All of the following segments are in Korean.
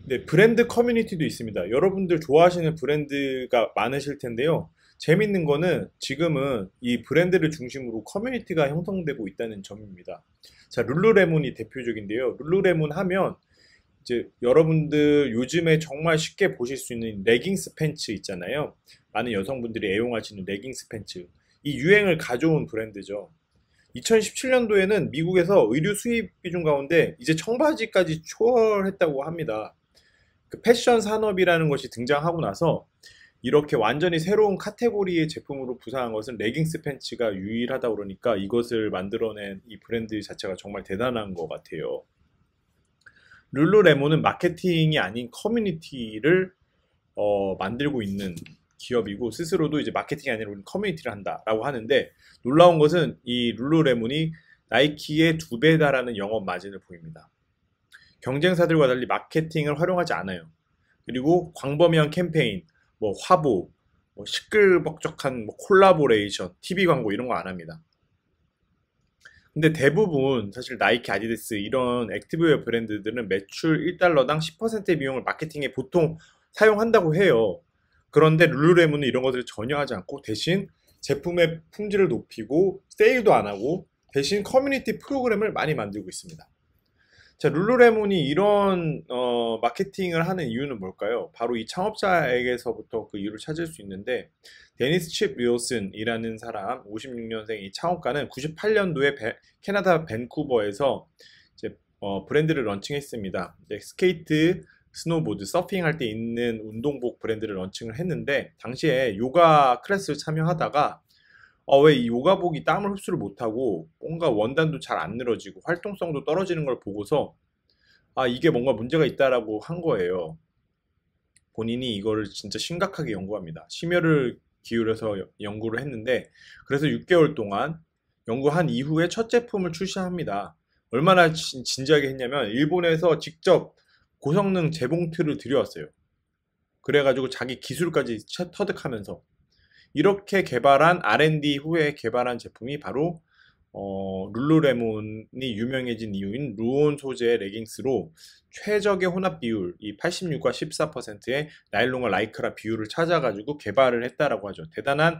네, 브랜드 커뮤니티도 있습니다. 여러분들 좋아하시는 브랜드가 많으실 텐데요. 재밌는 거는 지금은 이 브랜드를 중심으로 커뮤니티가 형성되고 있다는 점입니다. 자, 룰루레몬이 대표적인데요. 룰루레몬 하면 이제 여러분들 요즘에 정말 쉽게 보실 수 있는 레깅스 팬츠 있잖아요. 많은 여성분들이 애용하시는 레깅스 팬츠. 이 유행을 가져온 브랜드죠. 2017년도에는 미국에서 의류 수입 비중 가운데 이제 청바지까지 초월했다고 합니다. 그 패션 산업이라는 것이 등장하고 나서 이렇게 완전히 새로운 카테고리의 제품으로 부상한 것은 레깅스 팬츠가 유일하다 그러니까 이것을 만들어낸 이 브랜드 자체가 정말 대단한 것 같아요. 룰루레몬은 마케팅이 아닌 커뮤니티를 만들고 있는 기업이고 스스로도 이제 마케팅이 아니라 우리는 커뮤니티를 한다라고 하는데 놀라운 것은 이 룰루레몬이 나이키의 2배 달하는 영업 마진을 보입니다. 경쟁사들과 달리 마케팅을 활용하지 않아요. 그리고 광범위한 캠페인, 뭐 화보, 뭐 시끌벅적한 뭐 콜라보레이션, TV 광고 이런 거 안 합니다. 근데 대부분 사실 나이키, 아디다스 이런 액티브웨어 브랜드들은 매출 1달러당 10%의 비용을 마케팅에 보통 사용한다고 해요. 그런데 룰루레몬은 이런 것들을 전혀 하지 않고 대신 제품의 품질을 높이고 세일도 안 하고 대신 커뮤니티 프로그램을 많이 만들고 있습니다. 자, 룰루레몬이 이런 마케팅을 하는 이유는 뭘까요? 바로 이 창업자에게서부터 그 이유를 찾을 수 있는데 데니스 칩 윌슨이라는 사람 56년생 이 창업가는 98년도에 캐나다 밴쿠버에서 이제 브랜드를 런칭했습니다. 스케이트, 스노보드, 서핑할 때 입는 운동복 브랜드를 런칭을 했는데 당시에 요가 클래스를 참여하다가 왜 이 요가복이 땀을 흡수를 못하고 뭔가 원단도 잘 안 늘어지고 활동성도 떨어지는 걸 보고서 이게 뭔가 문제가 있다라고 한 거예요. 본인이 이거를 진짜 심각하게 연구합니다. 심혈을 기울여서 연구를 했는데 그래서 6개월 동안 연구한 이후에 첫 제품을 출시합니다. 얼마나 진지하게 했냐면 일본에서 직접 고성능 재봉틀을 들여왔어요. 그래가지고 자기 기술까지 터득하면서 이렇게 개발한 R&D 후에 개발한 제품이 바로 룰루레몬이 유명해진 이유인 루온 소재의 레깅스로 최적의 혼합 비율, 이 86과 14%의 나일론과 라이크라 비율을 찾아가지고 개발을 했다라고 하죠. 대단한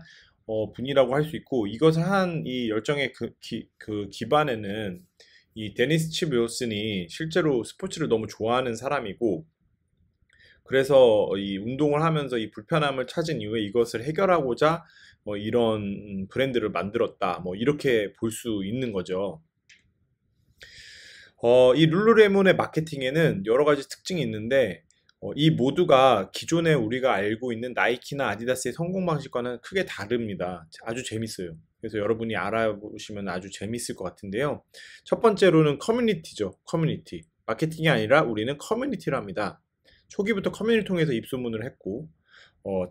분이라고 할 수 있고 이것을 한 이 열정의 그 기반에는 이 데니스 칩 윌슨이 실제로 스포츠를 너무 좋아하는 사람이고 그래서 이 운동을 하면서 이 불편함을 찾은 이후에 이것을 해결하고자 이런 브랜드를 만들었다. 뭐 이렇게 볼 수 있는 거죠. 이 룰루레몬의 마케팅에는 여러 가지 특징이 있는데 이 모두가 기존에 우리가 알고 있는 나이키나 아디다스의 성공 방식과는 크게 다릅니다. 아주 재밌어요. 그래서 여러분이 알아보시면 아주 재밌을 것 같은데요. 첫 번째로는 커뮤니티죠. 커뮤니티. 마케팅이 아니라 우리는 커뮤니티를 합니다. 초기부터 커뮤니티 통해서 입소문을 했고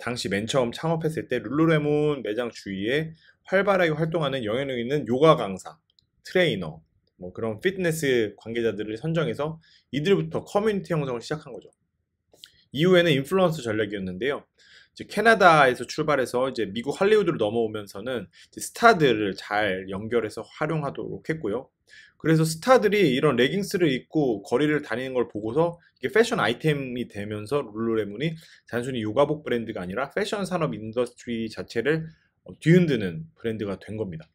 당시 맨 처음 창업했을 때 룰루레몬 매장 주위에 활발하게 활동하는 영향력 있는 요가 강사, 트레이너, 뭐 그런 피트니스 관계자들을 선정해서 이들부터 커뮤니티 형성을 시작한 거죠. 이후에는 인플루언서 전략이었는데요. 이제 캐나다에서 출발해서 이제 미국 할리우드로 넘어오면서는 이제 스타들을 잘 연결해서 활용하도록 했고요. 그래서 스타들이 이런 레깅스를 입고 거리를 다니는 걸 보고서 이게 패션 아이템이 되면서 룰루레몬이 단순히 요가복 브랜드가 아니라 패션 산업 인더스트리 자체를 뒤흔드는 브랜드가 된 겁니다.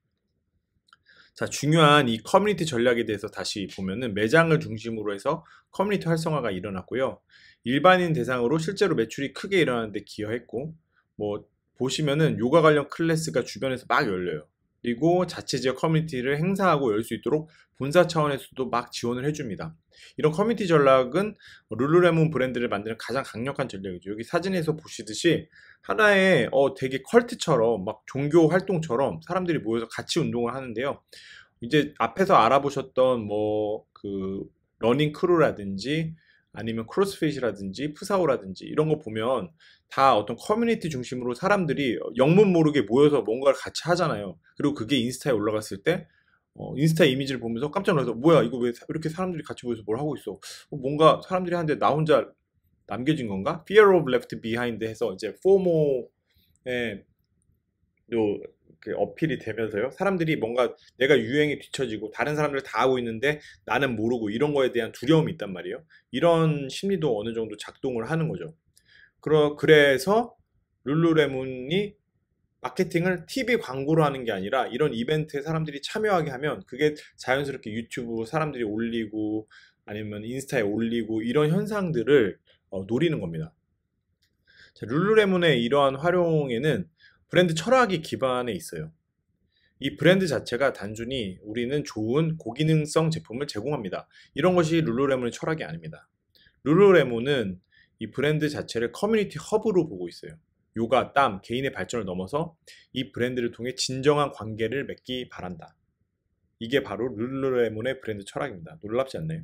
자, 중요한 이 커뮤니티 전략에 대해서 다시 보면은 매장을 중심으로 해서 커뮤니티 활성화가 일어났고요. 일반인 대상으로 실제로 매출이 크게 일어나는데 기여했고, 뭐, 보시면은 요가 관련 클래스가 주변에서 막 열려요. 그리고 자체 지역 커뮤니티를 행사하고 열 수 있도록 본사 차원에서도 막 지원을 해줍니다. 이런 커뮤니티 전략은 룰루레몬 브랜드를 만드는 가장 강력한 전략이죠. 여기 사진에서 보시듯이 하나의 되게 컬트처럼 막 종교 활동처럼 사람들이 모여서 같이 운동을 하는데요. 이제 앞에서 알아보셨던 뭐 그 러닝 크루라든지 아니면 크로스핏이라든지 푸사오라든지 이런 거 보면 다 어떤 커뮤니티 중심으로 사람들이 영문 모르게 모여서 뭔가를 같이 하잖아요. 그리고 그게 인스타에 올라갔을 때 인스타 이미지를 보면서 깜짝 놀라서 뭐야 이거 왜 이렇게 사람들이 같이 모여서 뭘 하고 있어? 뭔가 사람들이 하는데 나 혼자 남겨진 건가? Fear of Left Behind 해서 이제 포모의 그 어필이 되면서요. 사람들이 뭔가 내가 유행에 뒤처지고 다른 사람들 다 하고 있는데 나는 모르고 이런 거에 대한 두려움이 있단 말이에요. 이런 심리도 어느 정도 작동을 하는 거죠. 그래서 룰루레몬이 마케팅을 TV 광고로 하는 게 아니라 이런 이벤트에 사람들이 참여하게 하면 그게 자연스럽게 유튜브 사람들이 올리고 아니면 인스타에 올리고 이런 현상들을 노리는 겁니다. 자, 룰루레몬의 이러한 활용에는 브랜드 철학이 기반에 있어요. 이 브랜드 자체가 단순히 우리는 좋은 고기능성 제품을 제공합니다. 이런 것이 룰루레몬의 철학이 아닙니다. 룰루레몬은 이 브랜드 자체를 커뮤니티 허브로 보고 있어요. 요가, 땀, 개인의 발전을 넘어서 이 브랜드를 통해 진정한 관계를 맺기 바란다. 이게 바로 룰루레몬의 브랜드 철학입니다. 놀랍지 않나요?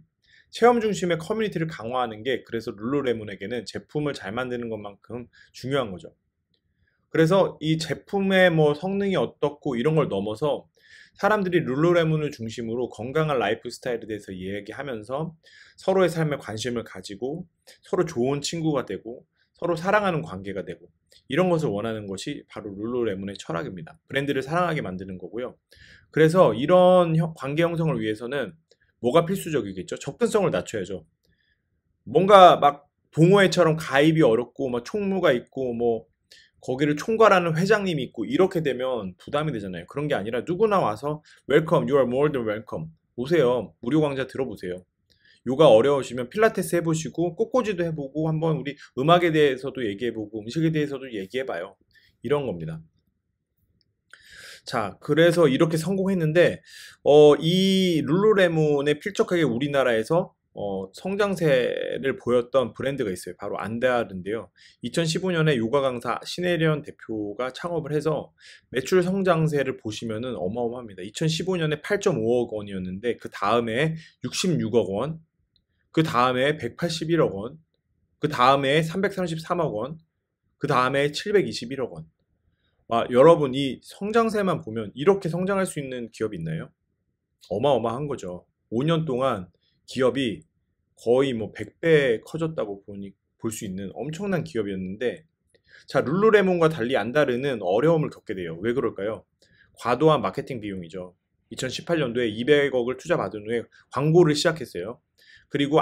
체험 중심의 커뮤니티를 강화하는 게 그래서 룰루레몬에게는 제품을 잘 만드는 것만큼 중요한 거죠. 그래서 이 제품의 뭐 성능이 어떻고 이런 걸 넘어서 사람들이 룰루레몬을 중심으로 건강한 라이프 스타일에 대해서 이야기하면서 서로의 삶에 관심을 가지고 서로 좋은 친구가 되고 서로 사랑하는 관계가 되고 이런 것을 원하는 것이 바로 룰루레몬의 철학입니다. 브랜드를 사랑하게 만드는 거고요. 그래서 이런 관계 형성을 위해서는 뭐가 필수적이겠죠? 접근성을 낮춰야죠. 뭔가 막 동호회처럼 가입이 어렵고 막 총무가 있고 뭐 거기를 총괄하는 회장님이 있고 이렇게 되면 부담이 되잖아요. 그런 게 아니라 누구나 와서 Welcome, you are more than welcome. 오세요. 무료 강좌 들어보세요. 요가 어려우시면 필라테스 해보시고 꽃꽂이도 해보고 한번 우리 음악에 대해서도 얘기해보고 음식에 대해서도 얘기해봐요. 이런 겁니다. 자, 그래서 이렇게 성공했는데 이 룰루레몬에 필적하게 우리나라에서 성장세를 보였던 브랜드가 있어요. 바로 안데아르인데요. 2015년에 요가 강사 신혜련 대표가 창업을 해서 매출 성장세를 보시면은 어마어마합니다. 2015년에 8.5억 원이었는데 그 다음에 66억 원, 그 다음에 181억 원, 그 다음에 333억 원, 그 다음에 721억 원. 와, 여러분 이 성장세만 보면 이렇게 성장할 수 있는 기업이 있나요? 어마어마한 거죠. 5년 동안 기업이 거의 뭐 100배 커졌다고 볼 수 있는 엄청난 기업이었는데 자, 룰루레몬과 달리 안다르는 어려움을 겪게 돼요. 왜 그럴까요? 과도한 마케팅 비용이죠. 2018년도에 200억을 투자받은 후에 광고를 시작했어요. 그리고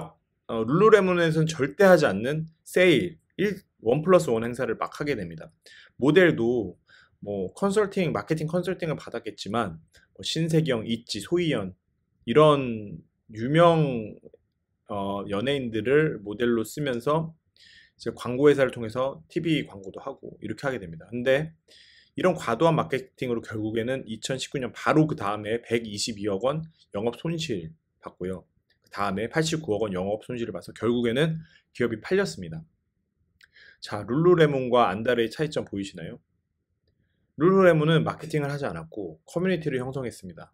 룰루레몬에서는 절대 하지 않는 세일, 1 플러스 1 행사를 막 하게 됩니다. 모델도 뭐 컨설팅, 마케팅 컨설팅을 받았겠지만 뭐 신세경, 있지, 소희연 이런 유명 연예인들을 모델로 쓰면서 이제 광고 회사를 통해서 TV 광고도 하고 이렇게 하게 됩니다. 근데 이런 과도한 마케팅으로 결국에는 2019년 바로 그 다음에 122억 원 영업 손실 봤고요. 그 다음에 89억 원 영업 손실을 봐서 결국에는 기업이 팔렸습니다. 자, 룰루레몬과 안다르의 차이점 보이시나요? 룰루레몬은 마케팅을 하지 않았고 커뮤니티를 형성했습니다.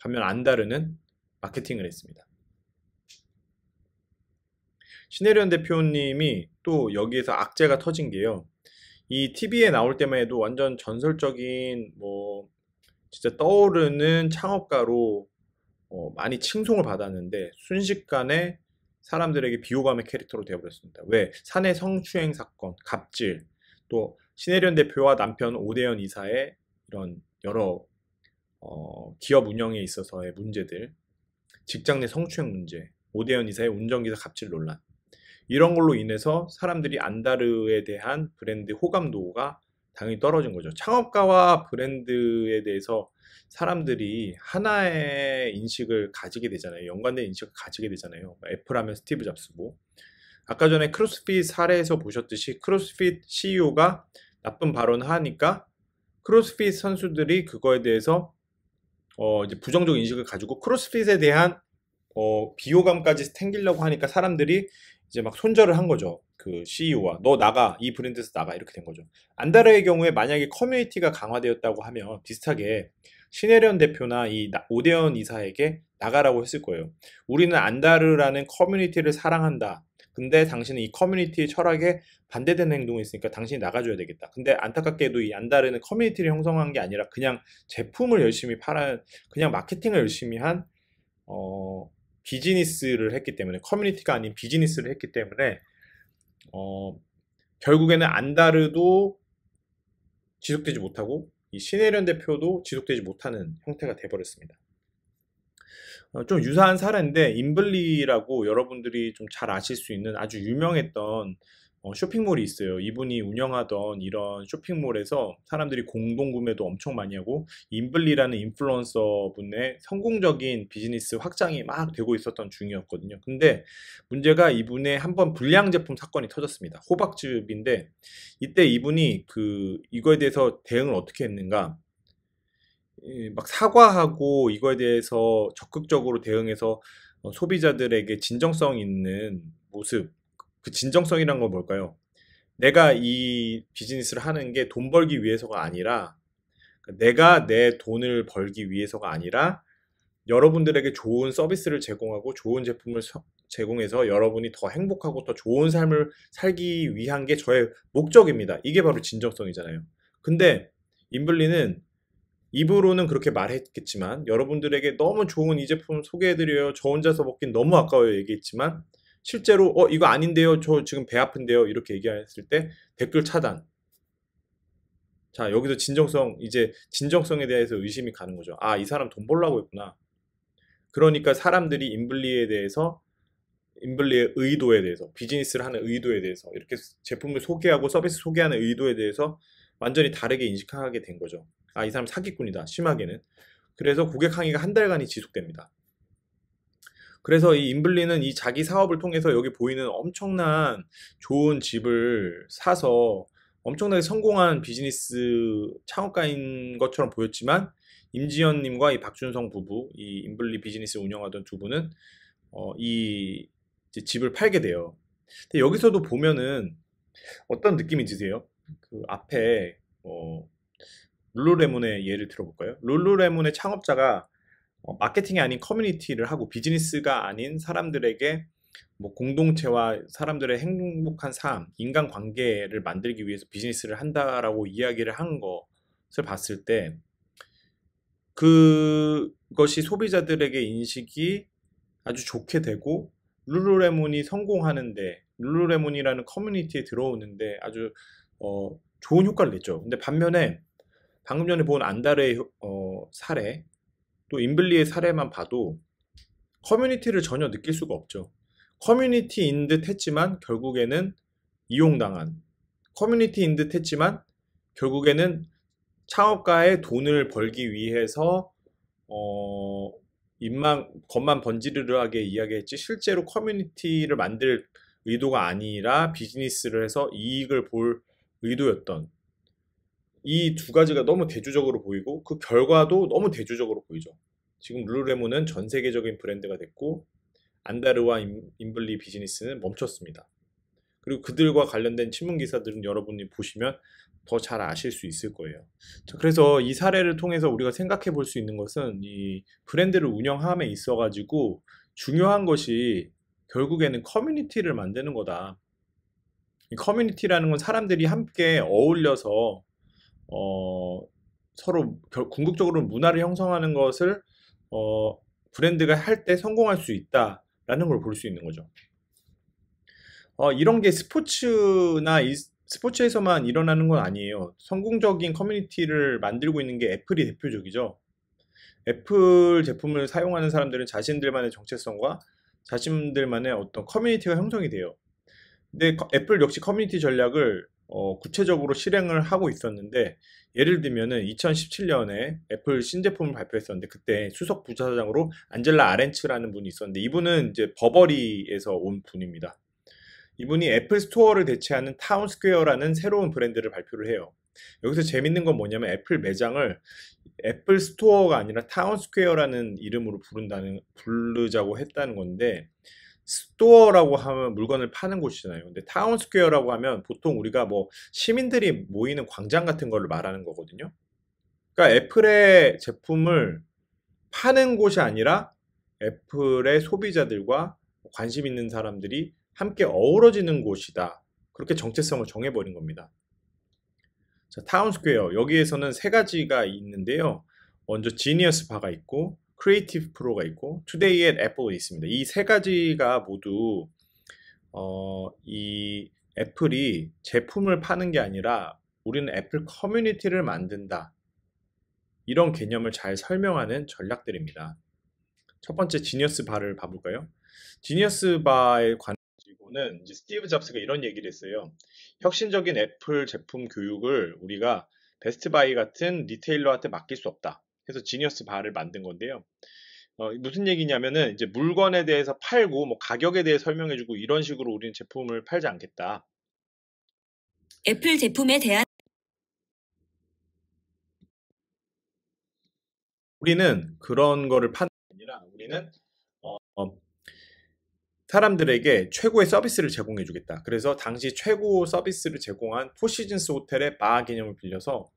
반면 안다르는 마케팅을 했습니다. 신혜련 대표님이 또 여기에서 악재가 터진 게요. 이 TV에 나올 때만 해도 완전 전설적인 뭐 진짜 떠오르는 창업가로 많이 칭송을 받았는데 순식간에 사람들에게 비호감의 캐릭터로 되어버렸습니다. 왜? 사내 성추행 사건, 갑질, 또 신혜련 대표와 남편 오대현 이사의 이런 여러 기업 운영에 있어서의 문제들, 직장 내 성추행 문제, 오대현 이사의 운전기사 갑질 논란 이런 걸로 인해서 사람들이 안다르에 대한 브랜드 호감도가 당연히 떨어진 거죠. 창업가와 브랜드에 대해서 사람들이 하나의 인식을 가지게 되잖아요. 연관된 인식을 가지게 되잖아요. 애플하면 스티브 잡스고. 아까 전에 크로스핏 사례에서 보셨듯이 크로스핏 CEO가 나쁜 발언을 하니까 크로스핏 선수들이 그거에 대해서 이제 부정적 인식을 가지고 크로스핏에 대한 비호감까지 생기려고 하니까 사람들이 이제 막 손절을 한 거죠. 그 CEO와 너 나가, 이 브랜드에서 나가 이렇게 된 거죠. 안다르의 경우에 만약에 커뮤니티가 강화되었다고 하면 비슷하게 신혜련 대표나 이 오대현 이사에게 나가라고 했을 거예요. 우리는 안다르라는 커뮤니티를 사랑한다. 근데 당신은 이 커뮤니티의 철학에 반대되는 행동을 했으니까 당신이 나가줘야 되겠다. 근데 안타깝게도 이 안다르는 커뮤니티를 형성한 게 아니라 그냥 제품을 열심히 팔아, 그냥 마케팅을 열심히 한 비즈니스를 했기 때문에 커뮤니티가 아닌 비즈니스를 했기 때문에 결국에는 안다르도 지속되지 못하고 이 신혜련 대표도 지속되지 못하는 형태가 돼버렸습니다. 좀 유사한 사례인데 인블리라고 여러분들이 좀 잘 아실 수 있는 아주 유명했던 쇼핑몰이 있어요. 이분이 운영하던 이런 쇼핑몰에서 사람들이 공동구매도 엄청 많이 하고 인블리라는 인플루언서 분의 성공적인 비즈니스 확장이 막 되고 있었던 중이었거든요. 근데 문제가 이분의 한번 불량 제품 사건이 터졌습니다. 호박즙인데 이때 이분이 이거에 대해서 대응을 어떻게 했는가? 막 사과하고 이거에 대해서 적극적으로 대응해서 소비자들에게 진정성 있는 모습, 그 진정성이란 건 뭘까요? 내가 이 비즈니스를 하는 게 돈 벌기 위해서가 아니라, 내가 내 돈을 벌기 위해서가 아니라, 여러분들에게 좋은 서비스를 제공하고 좋은 제품을 제공해서 여러분이 더 행복하고 더 좋은 삶을 살기 위한 게 저의 목적입니다. 이게 바로 진정성이잖아요. 근데 인블리는 입으로는 그렇게 말했겠지만 여러분들에게 너무 좋은 이 제품 소개해드려요. 저 혼자서 먹긴 너무 아까워요. 얘기했지만 실제로 이거 아닌데요. 저 지금 배 아픈데요. 이렇게 얘기했을 때 댓글 차단. 자, 여기서 이제 진정성에 대해서 의심이 가는 거죠. 아, 이 사람 돈 벌려고 했구나. 그러니까 사람들이 인블리의 의도에 대해서, 비즈니스를 하는 의도에 대해서, 이렇게 제품을 소개하고 서비스 소개하는 의도에 대해서 완전히 다르게 인식하게 된 거죠. 아, 이 사람 사기꾼이다. 심하게는. 그래서 고객 항의가 한 달간이 지속됩니다. 그래서 이 인블리는 이 자기 사업을 통해서 여기 보이는 엄청난 좋은 집을 사서 엄청나게 성공한 비즈니스 창업가인 것처럼 보였지만 임지연님과 이 박준성 부부, 이 인블리 비즈니스 운영하던 두 분은 이 이제 집을 팔게 돼요. 근데 여기서도 보면은 어떤 느낌이 드세요? 그 앞에 룰루레몬의 예를 들어볼까요? 룰루레몬의 창업자가 마케팅이 아닌 커뮤니티를 하고 비즈니스가 아닌 사람들에게 뭐 공동체와 사람들의 행복한 삶, 인간관계를 만들기 위해서 비즈니스를 한다라고 이야기를 한 것을 봤을 때 그것이 소비자들에게 인식이 아주 좋게 되고 룰루레몬이 성공하는데 룰루레몬이라는 커뮤니티에 들어오는데 아주 좋은 효과를 냈죠. 근데 반면에 방금 전에 본 안달의 사례 또 인블리의 사례만 봐도 커뮤니티를 전혀 느낄 수가 없죠. 커뮤니티인 듯 했지만 결국에는 이용당한, 커뮤니티인 듯 했지만 결국에는 창업가의 돈을 벌기 위해서 겉만 번지르르하게 이야기했지 실제로 커뮤니티를 만들 의도가 아니라 비즈니스를 해서 이익을 볼 의도였던 이 두 가지가 너무 대조적으로 보이고 그 결과도 너무 대조적으로 보이죠. 지금 룰루레몬은 전 세계적인 브랜드가 됐고 안다르와 인블리 비즈니스는 멈췄습니다. 그리고 그들과 관련된 신문 기사들은 여러분이 보시면 더 잘 아실 수 있을 거예요. 자, 그래서 이 사례를 통해서 우리가 생각해 볼 수 있는 것은 이 브랜드를 운영함에 있어 가지고 중요한 것이 결국에는 커뮤니티를 만드는 거다. 이 커뮤니티라는 건 사람들이 함께 어울려서 서로 궁극적으로 문화를 형성하는 것을 브랜드가 할 때 성공할 수 있다라는 걸 볼 수 있는 거죠. 이런 게 스포츠에서만 일어나는 건 아니에요. 성공적인 커뮤니티를 만들고 있는 게 애플이 대표적이죠. 애플 제품을 사용하는 사람들은 자신들만의 정체성과 자신들만의 어떤 커뮤니티가 형성이 돼요. 근데 애플 역시 커뮤니티 전략을 구체적으로 실행을 하고 있었는데 예를 들면은 2017년에 애플 신제품을 발표했었는데 그때 수석 부사장으로 안젤라 아렌츠라는 분이 있었는데 이분은 이제 버버리에서 온 분입니다. 이분이 애플 스토어를 대체하는 타운스퀘어라는 새로운 브랜드를 발표를 해요. 여기서 재밌는 건 뭐냐면 애플 매장을 애플 스토어가 아니라 타운스퀘어라는 이름으로 부르자고 했다는 건데 스토어라고 하면 물건을 파는 곳이잖아요. 근데 타운스퀘어라고 하면 보통 우리가 뭐 시민들이 모이는 광장 같은 걸 말하는 거거든요. 그러니까 애플의 제품을 파는 곳이 아니라 애플의 소비자들과 관심 있는 사람들이 함께 어우러지는 곳이다. 그렇게 정체성을 정해버린 겁니다. 자, 타운스퀘어 여기에서는 세 가지가 있는데요. 먼저 지니어스 바가 있고 크리에이티브 프로가 있고 투데이 앳 애플이 있습니다. 이 세 가지가 모두 이 애플이 제품을 파는 게 아니라 우리는 애플 커뮤니티를 만든다. 이런 개념을 잘 설명하는 전략들입니다. 첫 번째 지니어스 바를 봐볼까요? 지니어스 바에 관해서는 이제 스티브 잡스가 이런 얘기를 했어요. 혁신적인 애플 제품 교육을 우리가 베스트바이 같은 리테일러한테 맡길 수 없다. 그래서 지니어스 바를 만든 건데요. 무슨 얘기냐면은 이제 물건에 대해서 팔고 뭐 가격에 대해 설명해주고 이런 식으로 우리는 제품을 팔지 않겠다. 애플 제품에 대한 우리는 그런 거를 파는 게 아니라 우리는 사람들에게 최고의 서비스를 제공해 주겠다. 그래서 당시 최고 서비스를 제공한 포시즌스 호텔의 바 개념을 빌려서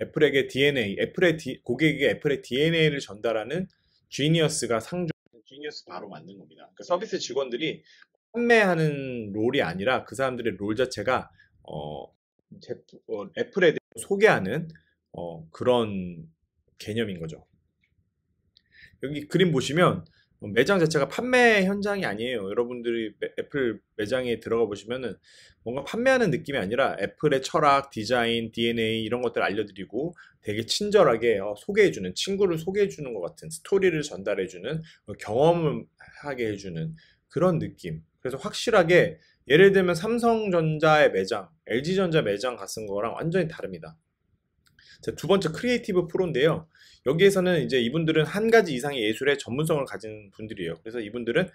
애플에게 DNA, 고객에게 애플의 DNA를 전달하는 지니어스가 상징 지니어스 바로 만든 겁니다. 그러니까 서비스 직원들이 판매하는 롤이 아니라 그 사람들의 롤 자체가 애플에 대해 소개하는 그런 개념인 거죠. 여기 그림 보시면 매장 자체가 판매 현장이 아니에요. 여러분들이 애플 매장에 들어가 보시면은 뭔가 판매하는 느낌이 아니라 애플의 철학, 디자인, DNA 이런 것들 알려드리고 되게 친절하게 소개해주는, 친구를 소개해주는 것 같은 스토리를 전달해주는, 경험을 하게 해주는 그런 느낌. 그래서 확실하게 예를 들면 삼성전자의 매장, LG전자 매장 갔은 거랑 완전히 다릅니다. 자, 두 번째 크리에이티브 프로인데요. 여기에서는 이제 이분들은 한 가지 이상의 예술의 전문성을 가진 분들이에요. 그래서 이분들은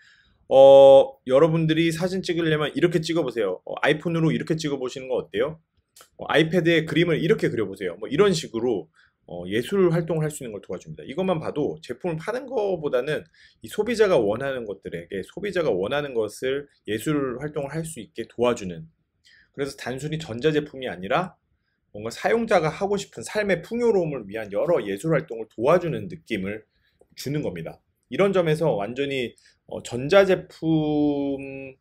여러분들이 사진 찍으려면 이렇게 찍어보세요. 아이폰으로 이렇게 찍어보시는 거 어때요? 아이패드에 그림을 이렇게 그려보세요. 뭐 이런 식으로 예술 활동을 할 수 있는 걸 도와줍니다. 이것만 봐도 제품을 파는 것보다는 이 소비자가 원하는 것들에게 소비자가 원하는 것을 예술 활동을 할 수 있게 도와주는, 그래서 단순히 전자제품이 아니라 뭔가 사용자가 하고 싶은 삶의 풍요로움을 위한 여러 예술 활동을 도와주는 느낌을 주는 겁니다. 이런 점에서 완전히 전자제품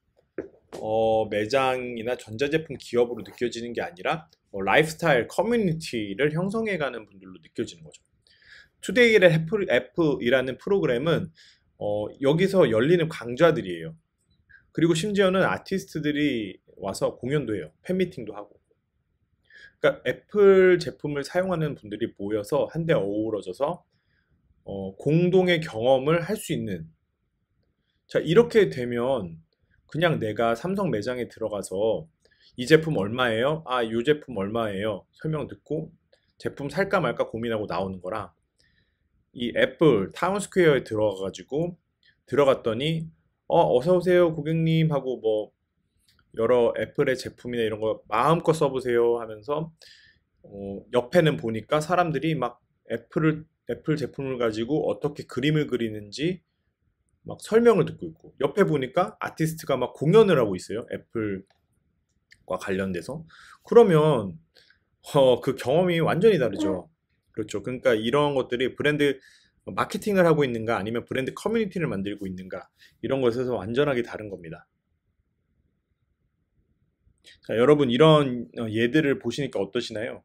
매장이나 전자제품 기업으로 느껴지는 게 아니라 라이프스타일 커뮤니티를 형성해가는 분들로 느껴지는 거죠. 투데이의 애플이라는 프로그램은 여기서 열리는 강좌들이에요. 그리고 심지어는 아티스트들이 와서 공연도 해요. 팬미팅도 하고. 그러니까 애플 제품을 사용하는 분들이 모여서 한데 어우러져서 공동의 경험을 할 수 있는, 자, 이렇게 되면 그냥 내가 삼성 매장에 들어가서 이 제품 얼마예요? 아, 이 제품 얼마예요? 설명 듣고 제품 살까 말까 고민하고 나오는 거랑, 이 애플 타운스퀘어에 들어갔더니 어서 오세요 고객님 하고 뭐 여러 애플의 제품이나 이런 거 마음껏 써보세요 하면서 옆에는 보니까 사람들이 막 애플 제품을 가지고 어떻게 그림을 그리는지 막 설명을 듣고 있고, 옆에 보니까 아티스트가 막 공연을 하고 있어요. 애플과 관련돼서. 그러면 그 경험이 완전히 다르죠. 그렇죠. 그러니까 이런 것들이 브랜드 마케팅을 하고 있는가 아니면 브랜드 커뮤니티를 만들고 있는가, 이런 것에서 완전하게 다른 겁니다. 자, 여러분 이런 예들을 보시니까 어떠시나요?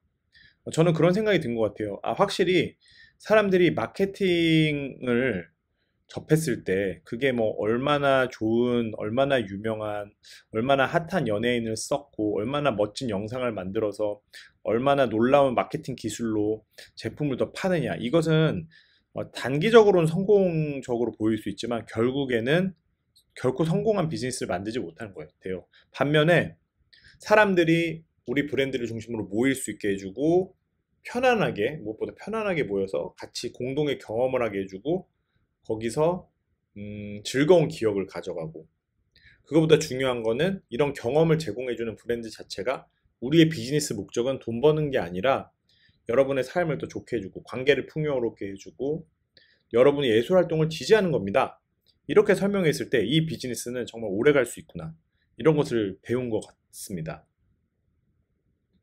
저는 그런 생각이 든 것 같아요. 아, 확실히 사람들이 마케팅을 접했을 때 그게 뭐 얼마나 좋은, 얼마나 유명한, 얼마나 핫한 연예인을 썼고 얼마나 멋진 영상을 만들어서 얼마나 놀라운 마케팅 기술로 제품을 더 파느냐, 이것은 단기적으로는 성공적으로 보일 수 있지만 결국에는 결코 성공한 비즈니스를 만들지 못하는 거예요. 반면에 사람들이 우리 브랜드를 중심으로 모일 수 있게 해주고 편안하게, 무엇보다 편안하게 모여서 같이 공동의 경험을 하게 해주고 거기서 즐거운 기억을 가져가고, 그거보다 중요한 거는 이런 경험을 제공해주는 브랜드 자체가 우리의 비즈니스 목적은 돈 버는 게 아니라 여러분의 삶을 더 좋게 해주고 관계를 풍요롭게 해주고 여러분의 예술 활동을 지지하는 겁니다. 이렇게 설명했을 때 이 비즈니스는 정말 오래 갈 수 있구나, 이런 것을 배운 것 같습니다.